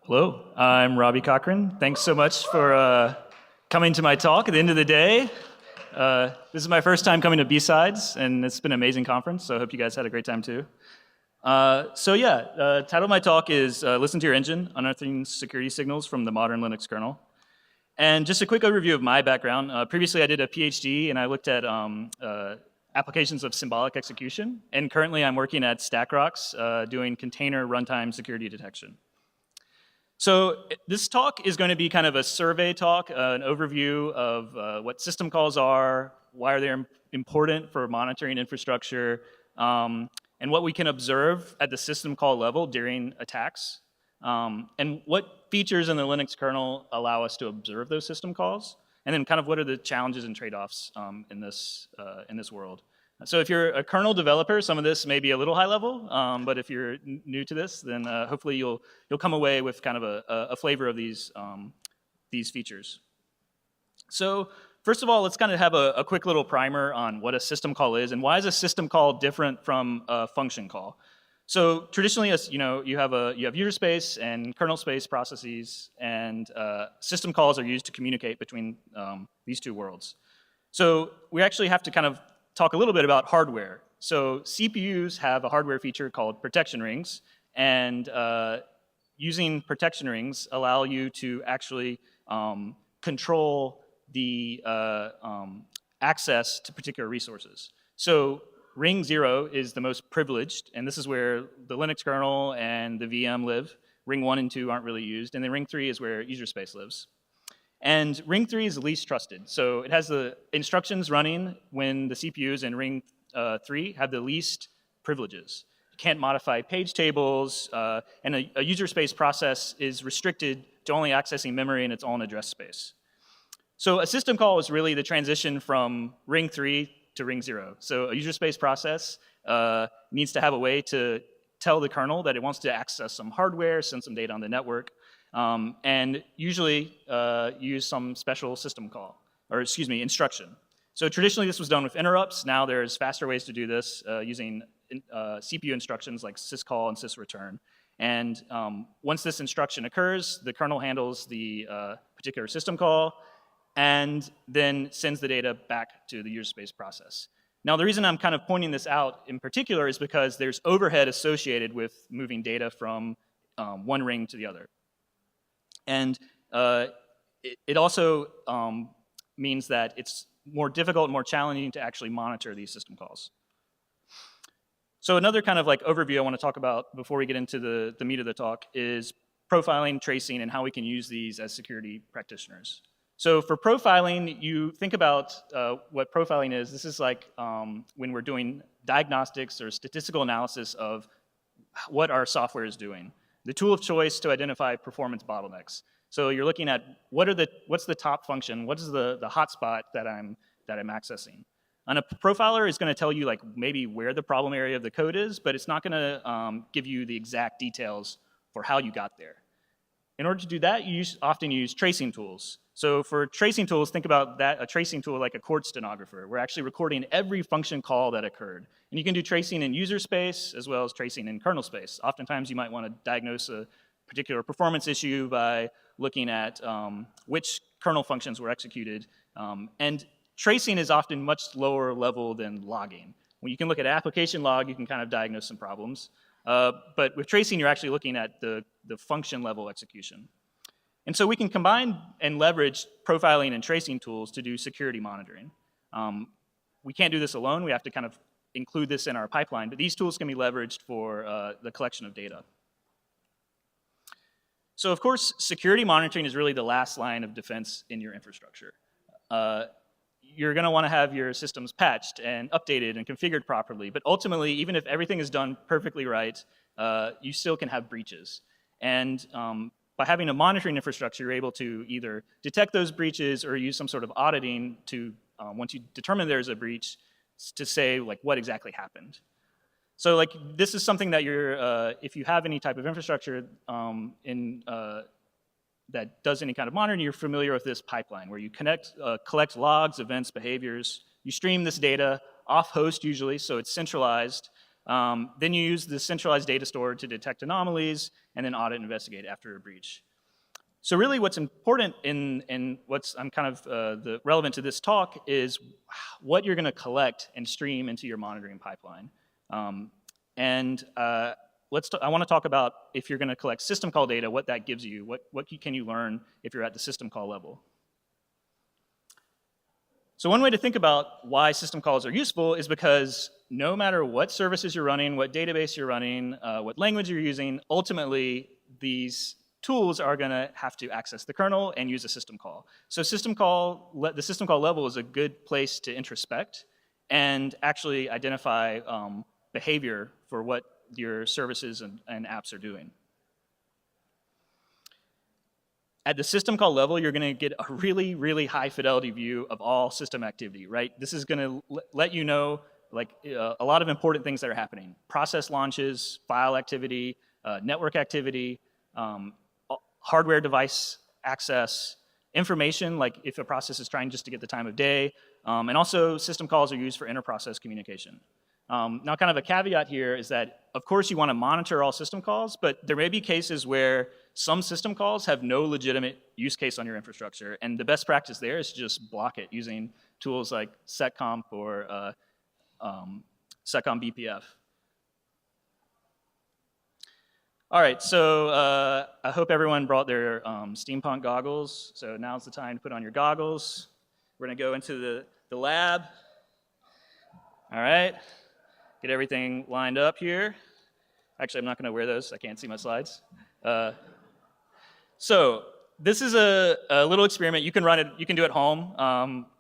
Hello, I'm Robby Cochran. Thanks so much for coming to my talk at the end of the day. This is my first time coming to BSides, and it's been an amazing conference, so I hope you guys had a great time too. The title of my talk is Listen to Your Engine, Unearthing Security Signals from the Modern Linux Kernel. And just a quick overview of my background. Previously, I did a PhD, and I looked at applications of symbolic execution. And currently, I'm working at StackRox doing container runtime security detection. So this talk is going to be kind of a survey talk, an overview of what system calls are, why are they important for monitoring infrastructure, and what we can observe at the system call level during attacks, and what features in the Linux kernel allow us to observe those system calls, and then kind of what are the challenges and trade-offs in this world. So if you're a kernel developer, some of this may be a little high level, but if you're new to this, then hopefully you'll come away with kind of a flavor of these features. So first of all, let's kind of have a quick little primer on what a system call is and why is a system call different from a function call. So traditionally, as you know, you have user space and kernel space processes, and system calls are used to communicate between these two worlds. So we actually have to kind of talk a little bit about hardware. So CPUs have a hardware feature called protection rings, and using protection rings allow you to actually control the access to particular resources. So ring 0 is the most privileged, and this is where the Linux kernel and the VM live. Ring 1 and 2 aren't really used, and then ring 3 is where user space lives. And ring 3 is the least trusted. So it has the instructions running when the CPUs in ring 3 have the least privileges. You can't modify page tables, and a user space process is restricted to only accessing memory in its own address space. So a system call is really the transition from ring 3 to ring 0. So a user space process needs to have a way to tell the kernel that it wants to access some hardware, send some data on the network, and usually use some special system call, or excuse me, instruction. So traditionally this was done with interrupts. Now there's faster ways to do this using CPU instructions like syscall and sysreturn. And once this instruction occurs, the kernel handles the particular system call and then sends the data back to the user space process. Now the reason I'm kind of pointing this out in particular is because there's overhead associated with moving data from one ring to the other. And it also means that it's more difficult and more challenging to actually monitor these system calls. So another kind of like overview I want to talk about before we get into the meat of the talk is profiling, tracing, and how we can use these as security practitioners. So for profiling, you think about what profiling is. This is like when we're doing diagnostics or statistical analysis of what our software is doing. The tool of choice to identify performance bottlenecks. So you're looking at what's the top function, what is the hotspot that I'm accessing. And a profiler is going to tell you like maybe where the problem area of the code is, but it's not going to give you the exact details for how you got there. In order to do that, you often use tracing tools. So for tracing tools, think about that, a tracing tool like a court stenographer. We're actually recording every function call that occurred. And you can do tracing in user space as well as tracing in kernel space. Oftentimes you might want to diagnose a particular performance issue by looking at which kernel functions were executed. And tracing is often much lower level than logging. When you can look at application log, you can kind of diagnose some problems. But with tracing, you're actually looking at the function level execution. And so we can combine and leverage profiling and tracing tools to do security monitoring. We can't do this alone. We have to kind of include this in our pipeline, but these tools can be leveraged for the collection of data. So of course, security monitoring is really the last line of defense in your infrastructure. You're going to want to have your systems patched and updated and configured properly, but ultimately, even if everything is done perfectly right, you still can have breaches. And by having a monitoring infrastructure, you're able to either detect those breaches or use some sort of auditing to, once you determine there's a breach, to say like what exactly happened. So like this is something that you're, if you have any type of infrastructure that does any kind of monitoring, you're familiar with this pipeline where you collect logs, events, behaviors. You stream this data off host usually, so it's centralized. Then you use the centralized data store to detect anomalies, and then audit and investigate after a breach. So really what's important in what's the relevant to this talk is what you're going to collect and stream into your monitoring pipeline. I want to talk about if you're going to collect system call data, what that gives you, what can you learn if you're at the system call level. So one way to think about why system calls are useful is because no matter what services you're running, what database you're running, what language you're using, ultimately these tools are going to have to access the kernel and use a system call. So the system call level is a good place to introspect and actually identify behavior for what your services and apps are doing. At the system call level, you're going to get a really, really high fidelity view of all system activity, right? This is going to let you know a lot of important things that are happening. Process launches, file activity, network activity, hardware device access, information, like if a process is trying just to get the time of day, and also system calls are used for inter-process communication. Now kind of a caveat here is that, of course, you want to monitor all system calls, but there may be cases where some system calls have no legitimate use case on your infrastructure, and the best practice there is to just block it using tools like seccomp or seccomp BPF. All right, so I hope everyone brought their steampunk goggles. So now's the time to put on your goggles. We're gonna go into the lab. All right, get everything lined up here. Actually, I'm not gonna wear those. I can't see my slides. So this is a little experiment. You can run it, you can do it at home.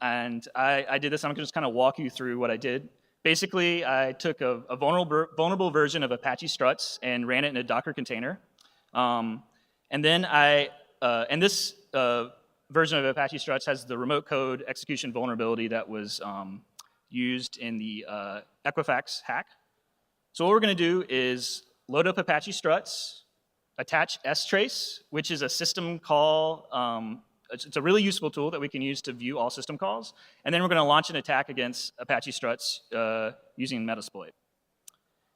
And I did this. I'm gonna just kind of walk you through what I did. Basically, I took a vulnerable version of Apache Struts and ran it in a Docker container. And then this version of Apache Struts has the remote code execution vulnerability that was used in the Equifax hack. So what we're going to do is load up Apache Struts, attach strace, which is a system call. It's a really useful tool that we can use to view all system calls. And then we're going to launch an attack against Apache Struts using Metasploit.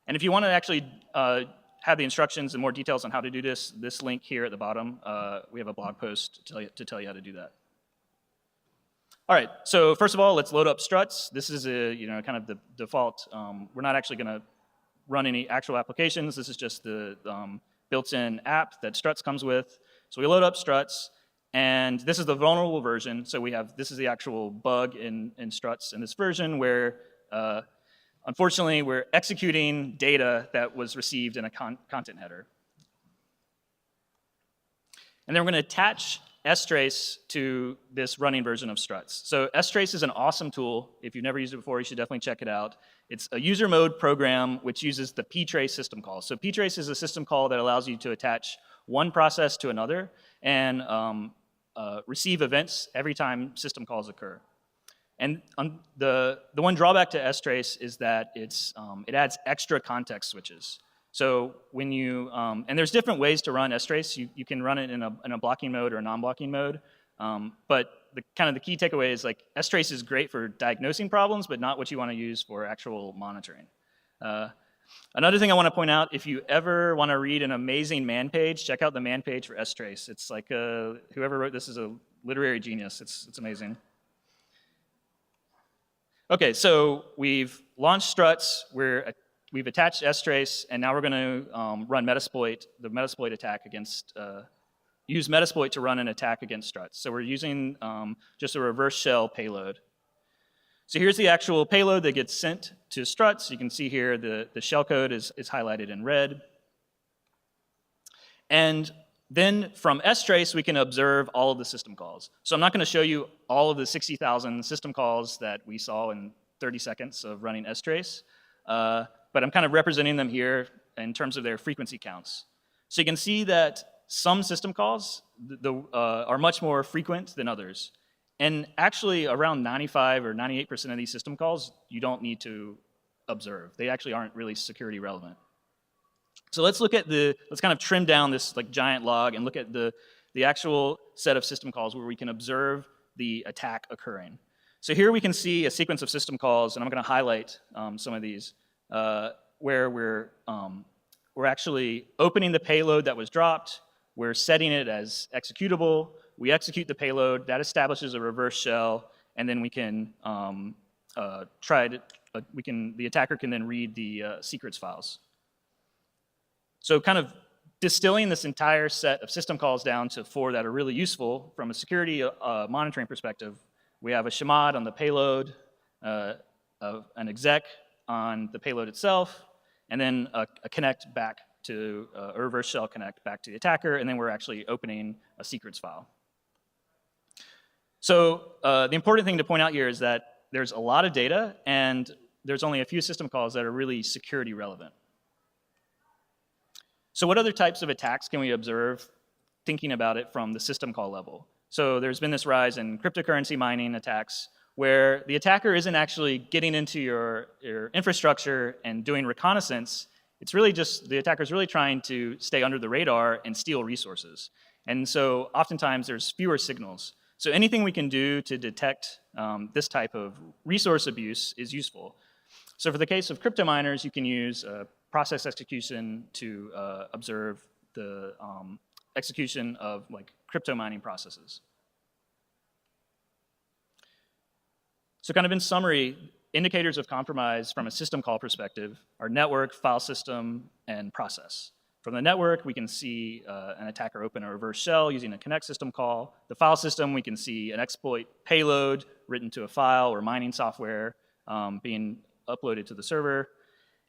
And if you want to actually have the instructions and more details on how to do this link here at the bottom, we have a blog post to tell you how to do that. All right, so first of all, let's load up Struts. This is kind of the default. We're not actually going to run any actual applications. This is just the built-in app that Struts comes with. So we load up Struts. And this is the vulnerable version. So this is the actual bug in Struts in this version where, unfortunately, we're executing data that was received in a content header. And then we're going to attach strace to this running version of Struts. So strace is an awesome tool. If you've never used it before, you should definitely check it out. It's a user mode program which uses the ptrace system call. So ptrace is a system call that allows you to attach one process to another and receive events every time system calls occur. And the one drawback to strace is that it adds extra context switches. So when you, and there's different ways to run strace. You can run it in a blocking mode or a non-blocking mode. But the key takeaway is strace is great for diagnosing problems, but not what you want to use for actual monitoring. Another thing I want to point out, if you ever want to read an amazing man page, check out the man page for strace. It's like whoever wrote this is a literary genius. It's amazing. Okay, so we've launched Struts. We've attached strace, and now we're going to run Metasploit, the Metasploit attack against, use Metasploit to run an attack against Struts. So we're using just a reverse shell payload. So here's the actual payload that gets sent to Struts. You can see here the shellcode is highlighted in red. And then from strace, we can observe all of the system calls. So I'm not going to show you all of the 60,000 system calls that we saw in 30 seconds of running strace, but I'm kind of representing them here in terms of their frequency counts. So you can see that some system calls are much more frequent than others. And actually, around 95 or 98% of these system calls, you don't need to observe. They actually aren't really security relevant. So let's kind of trim down this giant log and look at the actual set of system calls where we can observe the attack occurring. So here we can see a sequence of system calls, and I'm going to highlight some of these. where we're actually opening the payload that was dropped, we're setting it as executable, we execute the payload, that establishes a reverse shell, and then we can the attacker can then read the secrets files. So kind of distilling this entire set of system calls down to 4 that are really useful from a security monitoring perspective. We have a chmod on the payload, an exec on the payload itself, and then a connect back to a reverse shell connect back to the attacker, and then we're actually opening a secrets file. So the important thing to point out here is that there's a lot of data, and there's only a few system calls that are really security relevant. So what other types of attacks can we observe thinking about it from the system call level? So there's been this rise in cryptocurrency mining attacks where the attacker isn't actually getting into your infrastructure and doing reconnaissance. It's really just, the attacker's really trying to stay under the radar and steal resources. And so oftentimes there's fewer signals. So anything we can do to detect this type of resource abuse is useful. So for the case of crypto miners, you can use process execution to observe the execution of like crypto mining processes. So kind of in summary, indicators of compromise from a system call perspective are network, file system, and process. From the network, we can see an attacker open a reverse shell using a connect system call. The file system, we can see an exploit payload written to a file or mining software being uploaded to the server.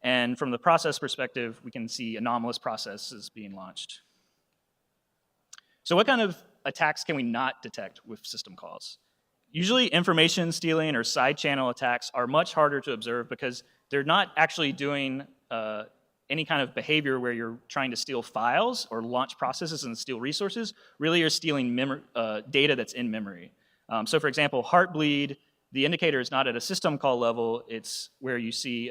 And from the process perspective, we can see anomalous processes being launched. So what kind of attacks can we not detect with system calls? Usually information stealing or side channel attacks are much harder to observe because they're not actually doing any kind of behavior where you're trying to steal files or launch processes and steal resources. Really, you're stealing data that's in memory. So for example, Heartbleed, the indicator is not at a system call level, it's where you see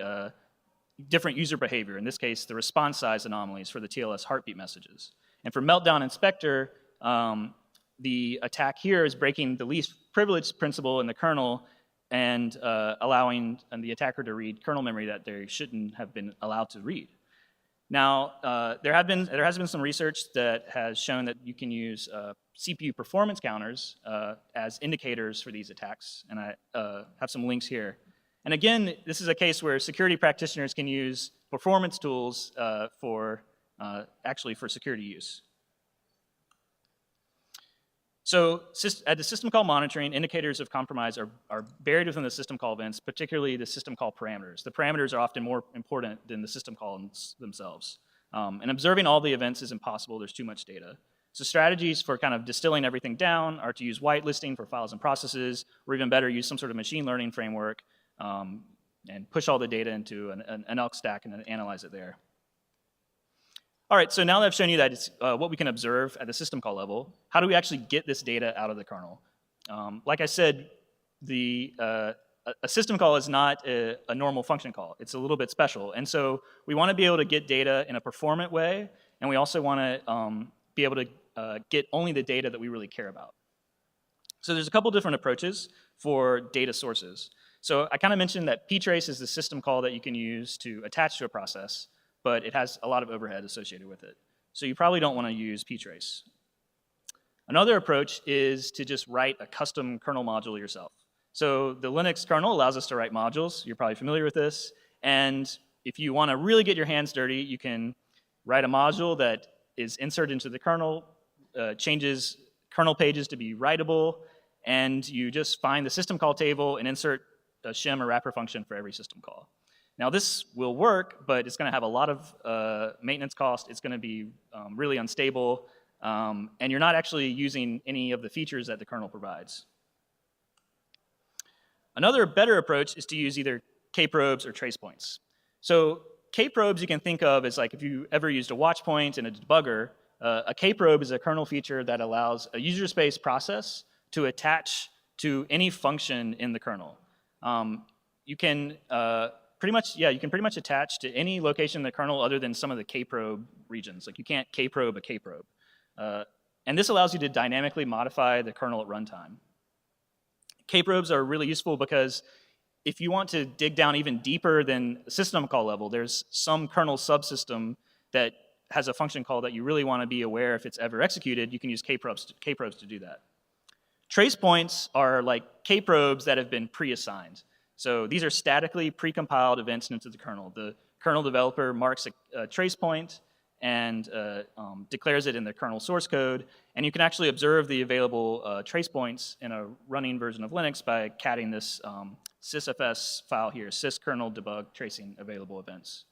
different user behavior. In this case, the response size anomalies for the TLS heartbeat messages. And for Meltdown Inspector, the attack here is breaking the least privilege principle in the kernel and allowing the attacker to read kernel memory that they shouldn't have been allowed to read. Now, there has been some research that has shown that you can use CPU performance counters as indicators for these attacks, and I have some links here. And again, this is a case where security practitioners can use performance tools actually for security use. So at the system call monitoring, indicators of compromise are buried within the system call events, particularly the system call parameters. The parameters are often more important than the system calls themselves. And observing all the events is impossible. There's too much data. So strategies for kind of distilling everything down are to use whitelisting for files and processes, or even better, use some sort of machine learning framework and push all the data into an elk stack and then analyze it there. All right, so now that I've shown you that it's what we can observe at the system call level, how do we actually get this data out of the kernel? Like I said, a system call is not a normal function call. It's a little bit special. And so we want to be able to get data in a performant way, and we also want to be able to get only the data that we really care about. So there's a couple different approaches for data sources. So I kind of mentioned that ptrace is the system call that you can use to attach to a process, but it has a lot of overhead associated with it. So you probably don't want to use ptrace. Another approach is to just write a custom kernel module yourself. So the Linux kernel allows us to write modules. You're probably familiar with this. And if you want to really get your hands dirty, you can write a module that is inserted into the kernel, changes kernel pages to be writable, and you just find the system call table and insert a shim or wrapper function for every system call. Now this will work, but it's going to have a lot of maintenance cost. It's going to be really unstable, and you're not actually using any of the features that the kernel provides. Another better approach is to use either Kprobes or Tracepoints. So Kprobes you can think of as like if you ever used a watch point and a debugger, a Kprobe is a kernel feature that allows a user space process to attach to any function in the kernel. You can pretty much attach to any location in the kernel other than some of the Kprobe regions. Like you can't Kprobe a Kprobe. And this allows you to dynamically modify the kernel at runtime. Kprobes are really useful because if you want to dig down even deeper than system call level, there's some kernel subsystem that has a function call that you really want to be aware if it's ever executed. You can use Kprobes to do that. Tracepoints are like Kprobes that have been pre-assigned. So these are statically precompiled events into the kernel. The kernel developer marks a trace point and declares it in the kernel source code. And you can actually observe the available trace points in a running version of Linux by catting this sysfs file here, syskernel debug tracing available events.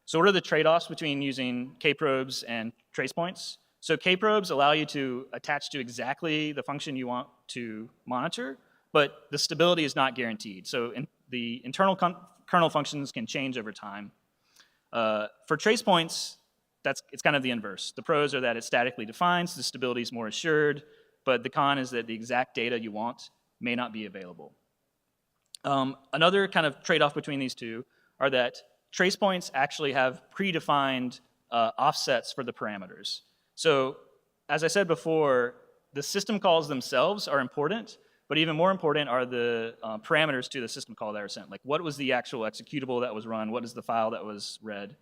So what are the trade-offs between using Kprobes and trace points? So Kprobes allow you to attach to exactly the function you want to monitor, but the stability is not guaranteed. So the internal kernel functions can change over time. For trace points, it's kind of the inverse. The pros are that it's statically defined, so the stability is more assured, but the con is that the exact data you want may not be available. Another kind of trade-off between these two are that trace points actually have predefined offsets for the parameters. So as I said before, the system calls themselves are important, but even more important are the parameters to the system call that are sent. Like what was the actual executable that was run? What is the file that was read?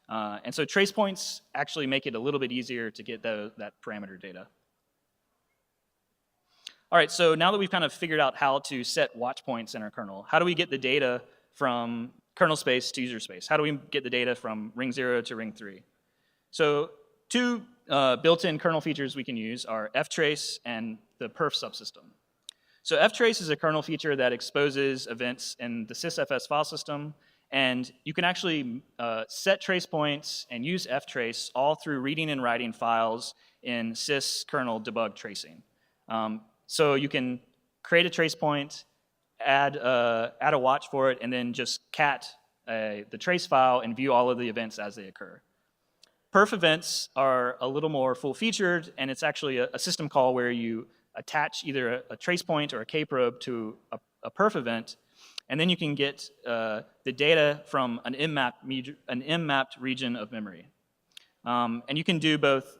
And so trace points actually make it a little bit easier to get that parameter data. All right, so now that we've kind of figured out how to set watch points in our kernel, how do we get the data from kernel space to user space? How do we get the data from ring 0 to ring 3? So two built-in kernel features we can use are ftrace and the perf subsystem. So ftrace is a kernel feature that exposes events in the sysfs file system, and you can actually set trace points and use ftrace all through reading and writing files in syskernel debug tracing. So you can create a trace point, add a watch for it, and then just cat the trace file and view all of the events as they occur. Perf events are a little more full-featured, and it's actually a system call where you attach either a trace point or a Kprobe to a perf event, and then you can get the data from an M-mapped region of memory. And you can do both.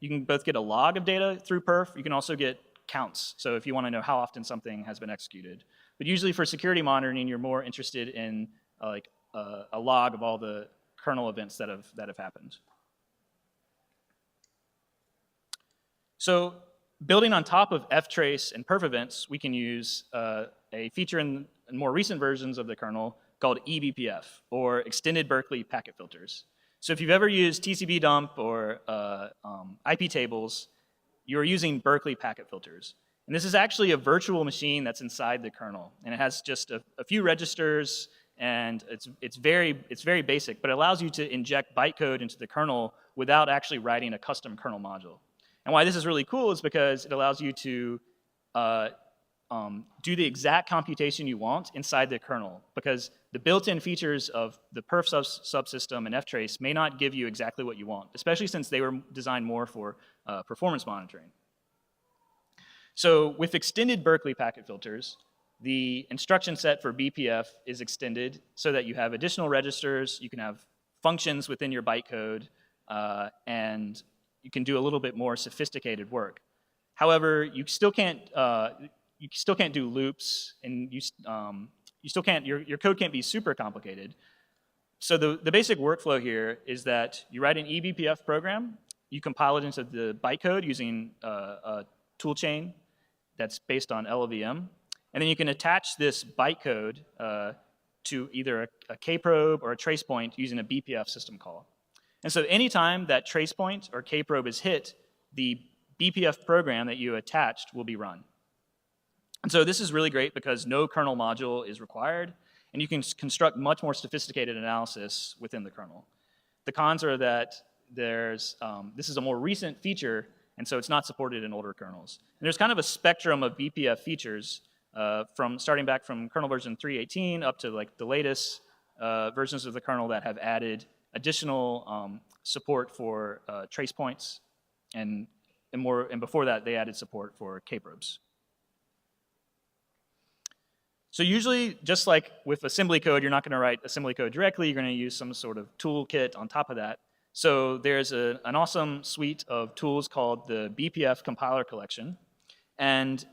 You can both get a log of data through perf. You can also get counts. So if you want to know how often something has been executed, but usually for security monitoring, you're more interested in a log of all the kernel events that have happened. So building on top of ftrace and perf events, we can use a feature in more recent versions of the kernel called eBPF, or extended Berkeley Packet Filters. So if you've ever used TCP dump or IP tables, you're using Berkeley Packet Filters. And this is actually a virtual machine that's inside the kernel. And it has just a few registers, and it's very basic, but it allows you to inject bytecode into the kernel without actually writing a custom kernel module. And why this is really cool is because it allows you to do the exact computation you want inside the kernel, because the built-in features of the perf subsystem and ftrace may not give you exactly what you want, especially since they were designed more for performance monitoring. So with extended Berkeley packet filters, the instruction set for BPF is extended so that you have additional registers, you can have functions within your bytecode, and you can do a little bit more sophisticated work. However, you still can't do loops, and you still can't. Your code can't be super complicated. So the basic workflow here is that you write an eBPF program, you compile it into the bytecode using a toolchain that's based on LLVM, and then you can attach this bytecode to either a Kprobe or a tracepoint using a BPF system call. And so anytime that tracepoint or Kprobe is hit, the BPF program that you attached will be run. And so this is really great because no kernel module is required, and you can construct much more sophisticated analysis within the kernel. The cons are that this is a more recent feature, and so it's not supported in older kernels. And there's kind of a spectrum of BPF features starting back from kernel version 3.18 up to like the latest versions of the kernel that have added additional support for trace points, and before that they added support for Kprobes. So usually, just like with assembly code, you're not going to write assembly code directly. You're going to use some sort of toolkit on top of that. So there's an awesome suite of tools called the BPF compiler collection. And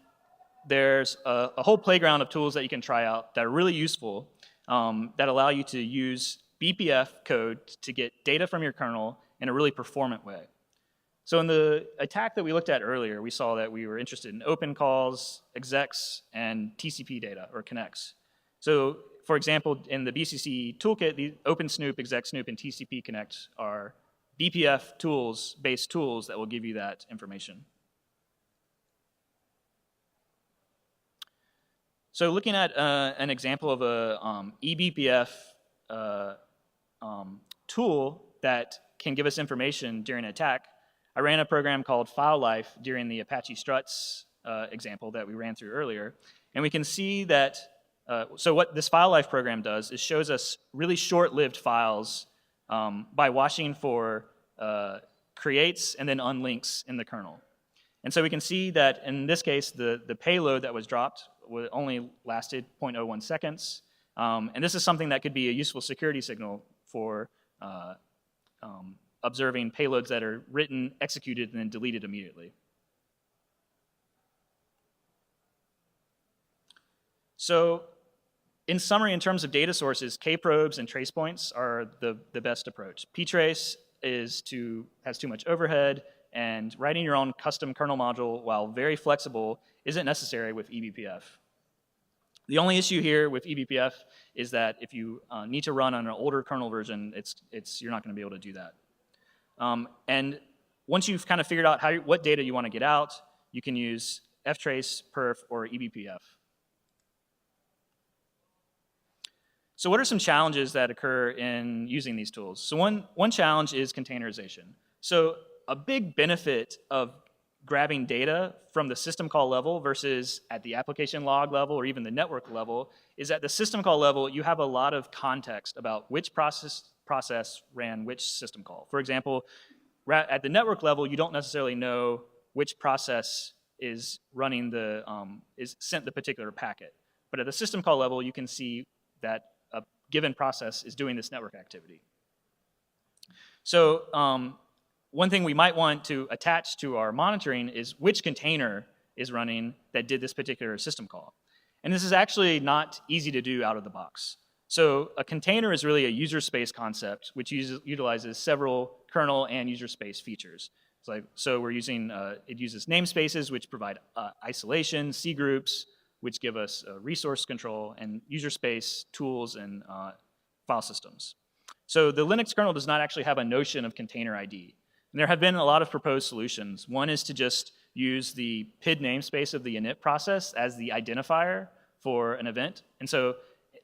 there's a whole playground of tools that you can try out that are really useful that allow you to use BPF code to get data from your kernel in a really performant way. So in the attack that we looked at earlier, we saw that we were interested in open calls, execs, and TCP data, or connects. So for example, in the BCC toolkit, the OpenSnoop, ExecSnoop, and TCP connect are BPF tools-based tools that will give you that information. So looking at an example of a eBPF tool that can give us information during an attack, I ran a program called FileLife during the Apache Struts example that we ran through earlier. And we can see that, so what this FileLife program does is shows us really short-lived files by watching for creates and then unlinks in the kernel. And so we can see that in this case, the payload that was dropped only lasted 0.01 seconds. And this is something that could be a useful security signal for observing payloads that are written, executed, and then deleted immediately. So in summary, in terms of data sources, Kprobes and Tracepoints are the best approach. ptrace has too much overhead, and writing your own custom kernel module, while very flexible, isn't necessary with eBPF. The only issue here with eBPF is that if you need to run on an older kernel version, you're not going to be able to do that. And once you've kind of figured out what data you want to get out, you can use ftrace, perf, or eBPF. So what are some challenges that occur in using these tools? So one challenge is containerization. So a big benefit of grabbing data from the system call level versus at the application log level or even the network level is at the system call level, you have a lot of context about which process ran which system call. For example, at the network level, you don't necessarily know which process is running is sent the particular packet. But at the system call level, you can see that a given process is doing this network activity. So one thing we might want to attach to our monitoring is which container is running that did this particular system call. And this is actually not easy to do out of the box. So a container is really a user space concept which utilizes several kernel and user space features. So we're using, it uses namespaces which provide isolation, C groups, which give us resource control, and user space tools and file systems. So the Linux kernel does not actually have a notion of container ID. And there have been a lot of proposed solutions. One is to just use the PID namespace of the init process as the identifier for an event. And so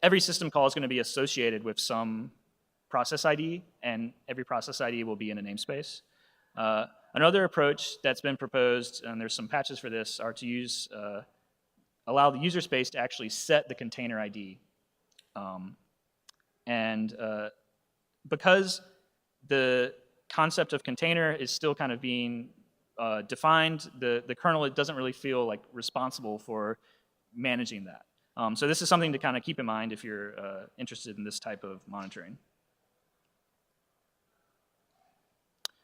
every system call is going to be associated with some process ID, and every process ID will be in a namespace. Another approach that's been proposed, and there's some patches for this, are to use, allow the user space to actually set the container ID. Because the concept of container is still kind of being defined, the kernel, it doesn't really feel like responsible for managing that. So this is something to kind of keep in mind if you're interested in this type of monitoring.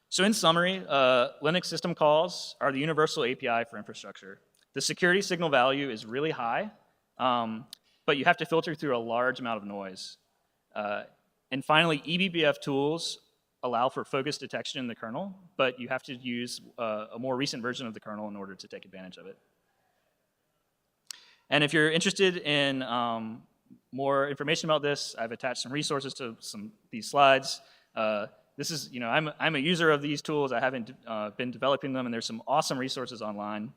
So in summary, Linux system calls are the universal API for infrastructure. The security signal value is really high, but you have to filter through a large amount of noise. And finally, eBPF tools allow for focus detection in the kernel, but you have to use a more recent version of the kernel in order to take advantage of it. And if you're interested in more information about this, I've attached some resources to these slides. This is, I'm a user of these tools. I haven't been developing them, and there's some awesome resources online.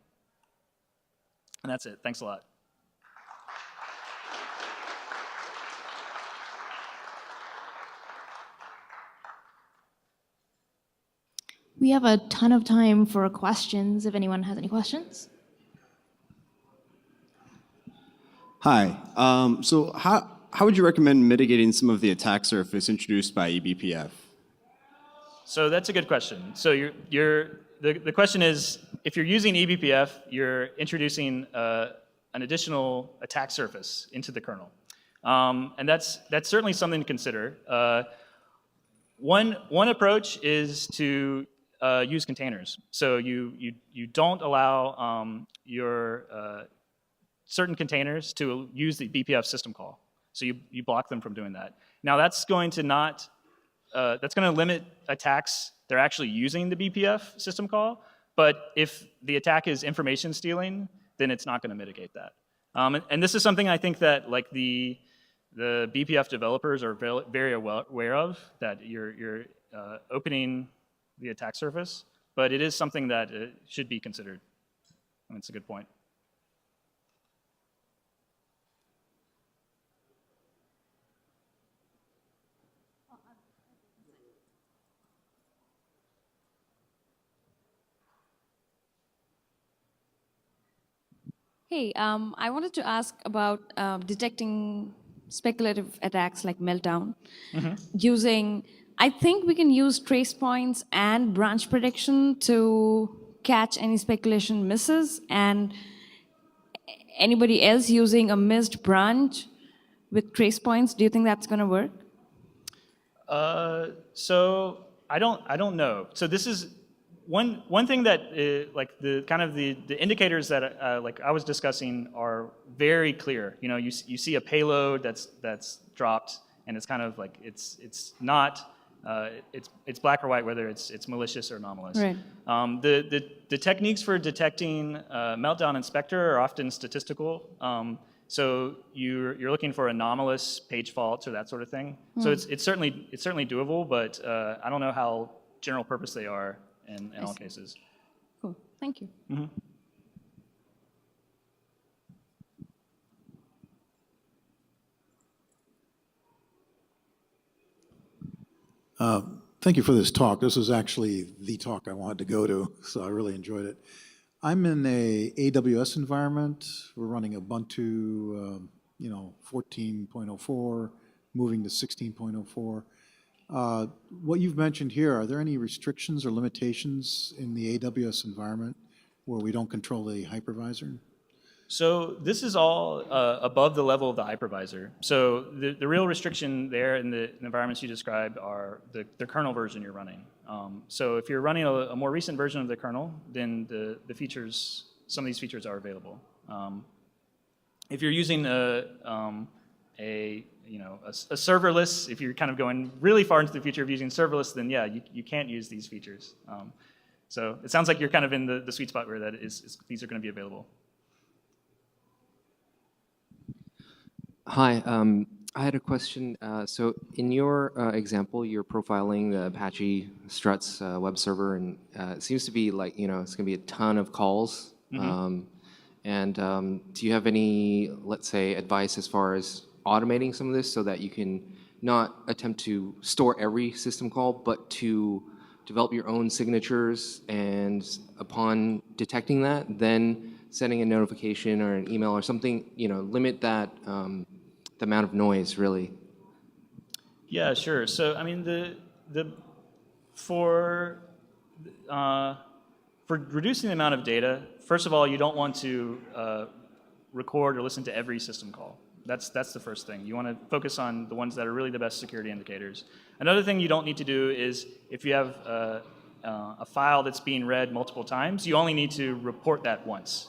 And that's it. Thanks a lot. We have a ton of time for questions, if anyone has any questions. Hi. So how would you recommend mitigating some of the attack surface introduced by eBPF? So that's a good question. So the question is, if you're using eBPF, you're introducing an additional attack surface into the kernel. And that's certainly something to consider. One approach is to use containers. So you don't allow certain containers to use the BPF system call. So you block them from doing that. Now that's going to not, that's going to limit attacks they're actually using the BPF system call, but if the attack is information stealing, then it's not going to mitigate that. And this is something I think that like the BPF developers are very aware of, that you're opening the attack surface, but it is something that should be considered. And it's a good point. Hey, I wanted to ask about detecting speculative attacks like Meltdown using, I think we can use Tracepoints and branch prediction to catch any speculation misses, and anybody else using a missed branch with Tracepoints, do you think that's going to work? So I don't know. So this is one thing that like the kind of the indicators that like I was discussing are very clear. You know, you see a payload that's dropped, and it's kind of like it's not it's black or white whether it's malicious or anomalous. Right. The techniques for detecting Meltdown and Spectre are often statistical. So you're looking for anomalous page faults or that sort of thing. So it's certainly doable, but I don't know how general purpose they are in all cases. Cool. Thank you. Thank you for this talk. This is actually the talk I wanted to go to, so I really enjoyed it. I'm in a AWS environment. We're running Ubuntu, 14.04, moving to 16.04. What you've mentioned here, are there any restrictions or limitations in the AWS environment where we don't control the hypervisor? So this is all above the level of the hypervisor. So the real restriction there in the environments you described are the kernel version you're running. So if you're running a more recent version of the kernel, then the features, some of these features are available. If you're using a serverless, if you're kind of going really far into the future of using serverless, then yeah, you can't use these features. So it sounds like you're kind of in the sweet spot where these are going to be available. Hi, I had a question. So in your example, you're profiling the Apache Struts web server, and it seems to be like, it's going to be a ton of calls. Do you have any, let's say, advice as far as automating some of this so that you can not attempt to store every system call, but to develop your own signatures, and upon detecting that, then sending a notification or an email or something, limit that the amount of noise, really? Yeah, sure. So I mean, for reducing the amount of data, first of all, you don't want to record or listen to every system call. That's the first thing. You want to focus on the ones that are really the best security indicators. Another thing you don't need to do is if you have a file that's being read multiple times, you only need to report that once.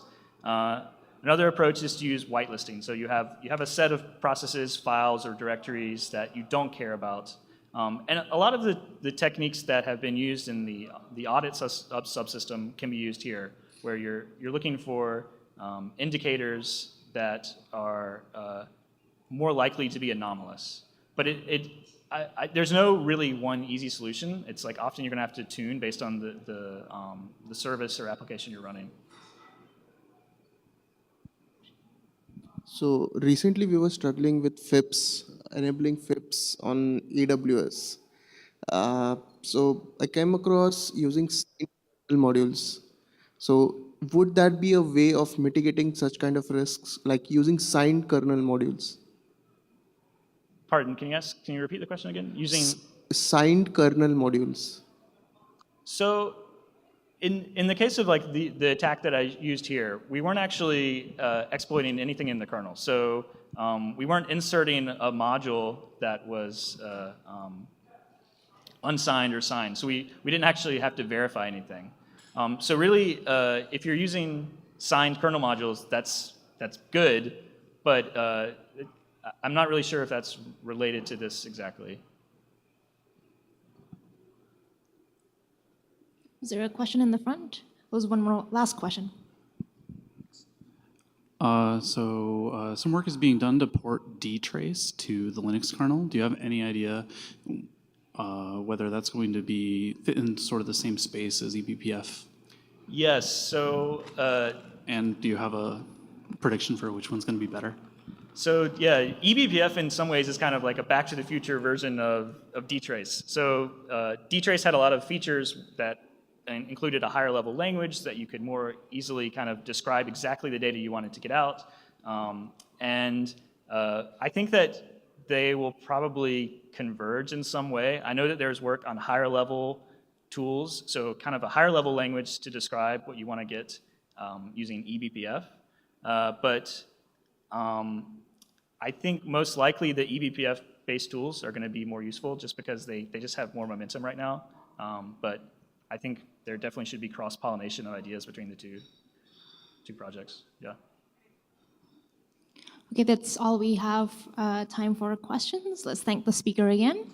Another approach is to use whitelisting. So you have a set of processes, files, or directories that you don't care about. And a lot of the techniques that have been used in the audit subsystem can be used here, where you're looking for indicators that are more likely to be anomalous. But there's no really one easy solution. It's like often you're going to have to tune based on the service or application you're running. So recently we were struggling with FIPS, enabling FIPS on AWS. So I came across using modules. So would that be a way of mitigating such kind of risks, like using signed kernel modules? Pardon, can you repeat the question again? Using Signed kernel modules. So in the case of like the attack that I used here, we weren't actually exploiting anything in the kernel. So we weren't inserting a module that was unsigned or signed. So we didn't actually have to verify anything. So really, if you're using signed kernel modules, that's that's good, but I'm not really sure if that's related to this exactly. Is there a question in the front? There was one more last question. Some work is being done to port dtrace to the Linux kernel. Do you have any idea whether that's going to be fit in sort of the same space as eBPF? Yes, so And do you have a prediction for which one's going to be better? So yeah, eBPF in some ways is kind of like a Back to the Future version of dtrace. So dtrace had a lot of features that included a higher level language that you could more easily kind of describe exactly the data you wanted to get out. I think that they will probably converge in some way. I know that there's work on higher level tools, so kind of a higher level language to describe what you want to get using eBPF. I think most likely the eBPF based tools are going to be more useful just because they just have more momentum right now. But I think there definitely should be cross-pollination of ideas between the two projects. Yeah. Okay, that's all we have time for questions. Let's thank the speaker again.